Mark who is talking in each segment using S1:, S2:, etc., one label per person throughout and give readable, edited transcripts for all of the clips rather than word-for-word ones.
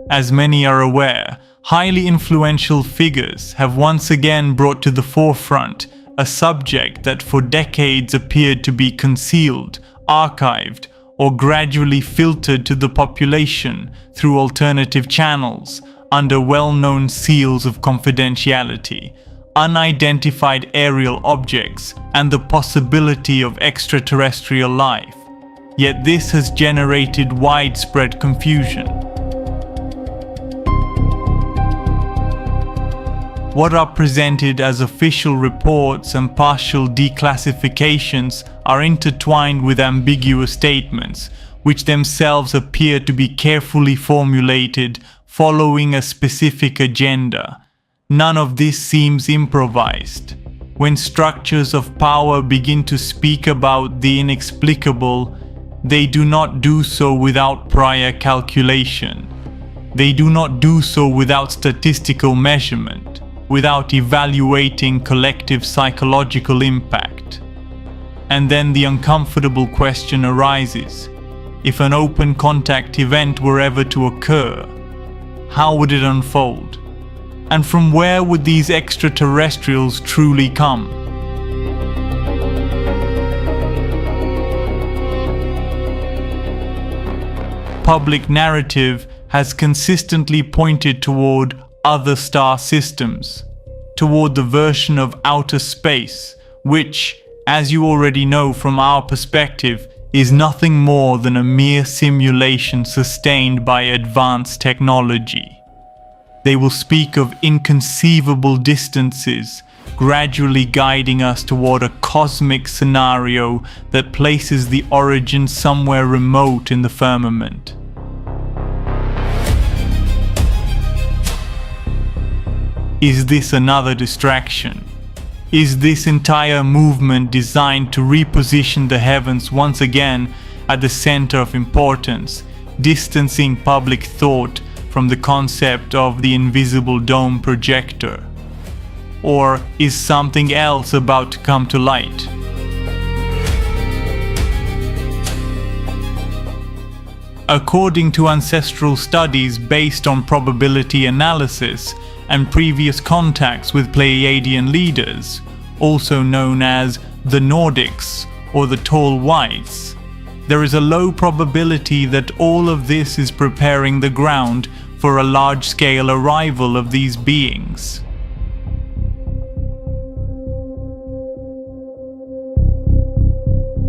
S1: As many are aware, highly influential figures have once again brought to the forefront a subject that for decades appeared to be concealed, archived, or gradually filtered to the population through alternative channels under well-known seals of confidentiality, unidentified aerial objects, and the possibility of extraterrestrial life. Yet this has generated widespread confusion. What are presented as official reports and partial declassifications are intertwined with ambiguous statements, which themselves appear to be carefully formulated following a specific agenda. None of this seems improvised. When structures of power begin to speak about the inexplicable, they do not do so without prior calculation. They do not do so without statistical measurement, without evaluating collective psychological impact. And then the uncomfortable question arises: if an open contact event were ever to occur, how would it unfold? And from where would these extraterrestrials truly come? Public narrative has consistently pointed toward other star systems, toward the version of outer space, which, as you already know from our perspective, is nothing more than a mere simulation sustained by advanced technology. They will speak of inconceivable distances, gradually guiding us toward a cosmic scenario that places the origin somewhere remote in the firmament. Is this another distraction? Is this entire movement designed to reposition the heavens once again at the center of importance, distancing public thought from the concept of the invisible dome projector? Or is something else about to come to light? According to ancestral studies based on probability analysis and previous contacts with Pleiadian leaders, also known as the Nordics or the Tall Whites, there is a low probability that all of this is preparing the ground for a large-scale arrival of these beings.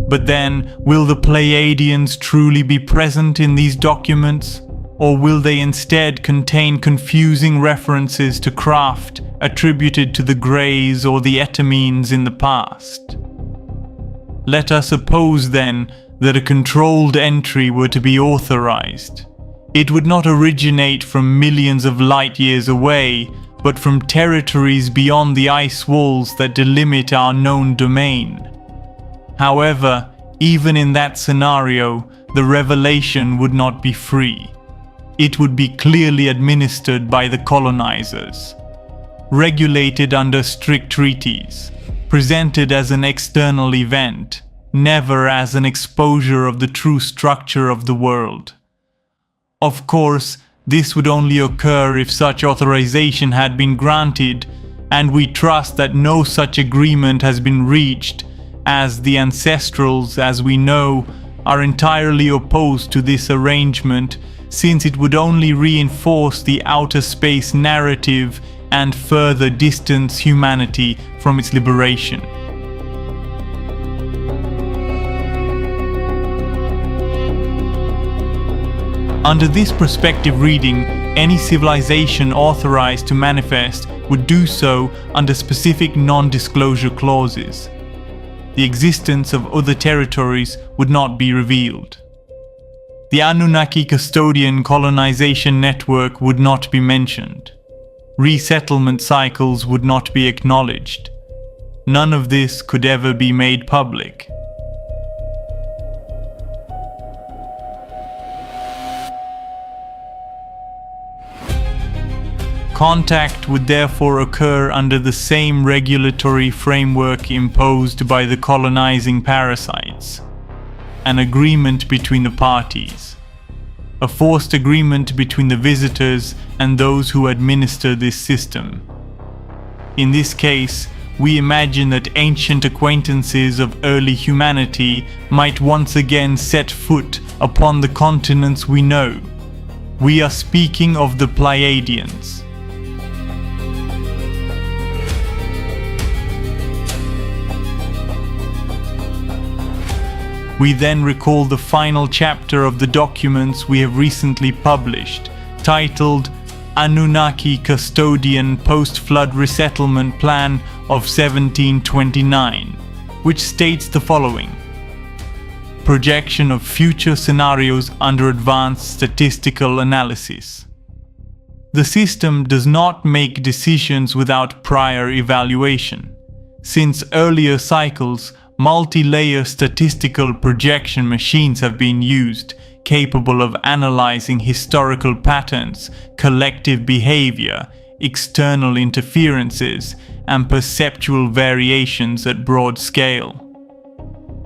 S1: But then, will the Pleiadians truly be present in these documents? Or will they instead contain confusing references to craft attributed to the Greys or the Etamines in the past? Let us suppose then that a controlled entry were to be authorized. It would not originate from millions of light years away, but from territories beyond the ice walls that delimit our known domain. However, even in that scenario, the revelation would not be free. It would be clearly administered by the colonizers, regulated under strict treaties, presented as an external event, never as an exposure of the true structure of the world. Of course, this would only occur if such authorization had been granted, and we trust that no such agreement has been reached, as the ancestrals, as we know, are entirely opposed to this arrangement, since it would only reinforce the outer space narrative and further distance humanity from its liberation. Under this prospective reading, any civilization authorized to manifest would do so under specific non-disclosure clauses. The existence of other territories would not be revealed. The Anunnaki custodian colonization network would not be mentioned. Resettlement cycles would not be acknowledged. None of this could ever be made public. Contact would therefore occur under the same regulatory framework imposed by the colonizing parasites, an agreement between the parties. a forced agreement between the visitors and those who administer this system. In this case, we imagine that ancient acquaintances of early humanity might once again set foot upon the continents we know. We are speaking of the Pleiadians. We then recall the final chapter of the documents we have recently published, titled Anunnaki Custodian Post-Flood Resettlement Plan of 1729, which states the following: projection of future scenarios under advanced statistical analysis. The system does not make decisions without prior evaluation. Since earlier cycles, multi-layer statistical projection machines have been used, capable of analyzing historical patterns, collective behavior, external interferences, and perceptual variations at broad scale.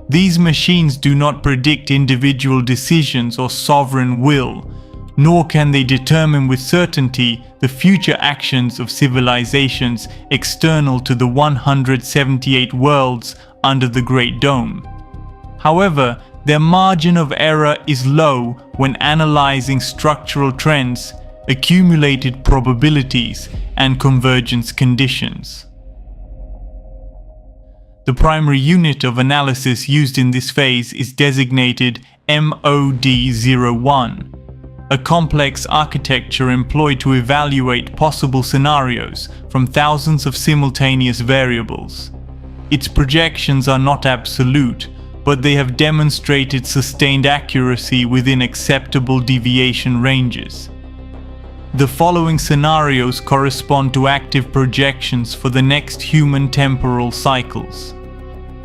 S1: These machines do not predict individual decisions or sovereign will, nor can they determine with certainty the future actions of civilizations external to the 178 worlds under the Great Dome. However, their margin of error is low when analyzing structural trends, accumulated probabilities, and convergence conditions. The primary unit of analysis used in this phase is designated MOD-01, a complex architecture employed to evaluate possible scenarios from thousands of simultaneous variables. Its projections are not absolute, but they have demonstrated sustained accuracy within acceptable deviation ranges. The following scenarios correspond to active projections for the next human temporal cycles.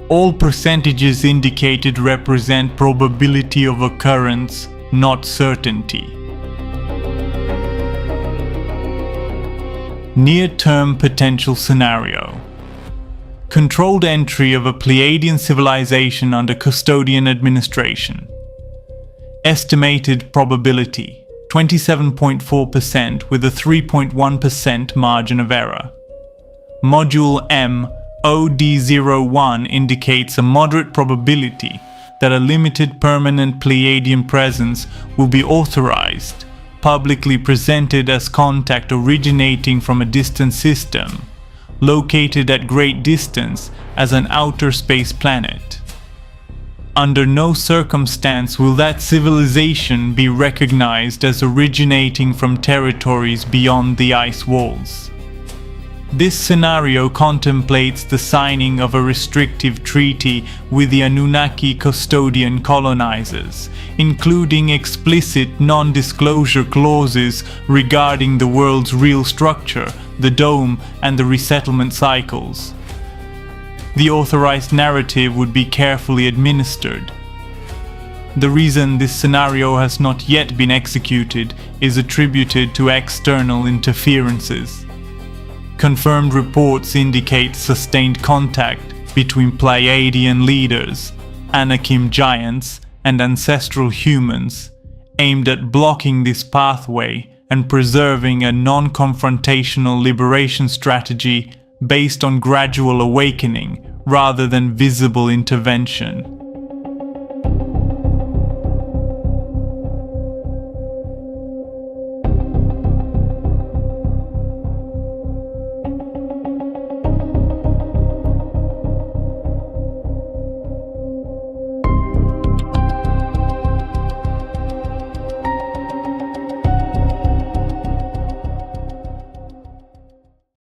S1: All percentages indicated represent probability of occurrence, not certainty. Near-term potential scenario. Controlled entry of a Pleiadian civilization under custodian administration. Estimated probability 27.4% with a 3.1% margin of error. Module M OD01 indicates a moderate probability that a limited permanent Pleiadian presence will be authorized, publicly presented as contact originating from a distant system, located at great distance as an outer space planet. Under no circumstance will that civilization be recognized as originating from territories beyond the ice walls. This scenario contemplates the signing of a restrictive treaty with the Anunnaki custodian colonizers, including explicit non-disclosure clauses regarding the world's real structure, the dome, and the resettlement cycles. The authorized narrative would be carefully administered. The reason this scenario has not yet been executed is attributed to external interferences. Confirmed reports indicate sustained contact between Pleiadian leaders, Anakim giants, and ancestral humans, aimed at blocking this pathway and preserving a non-confrontational liberation strategy based on gradual awakening rather than visible intervention.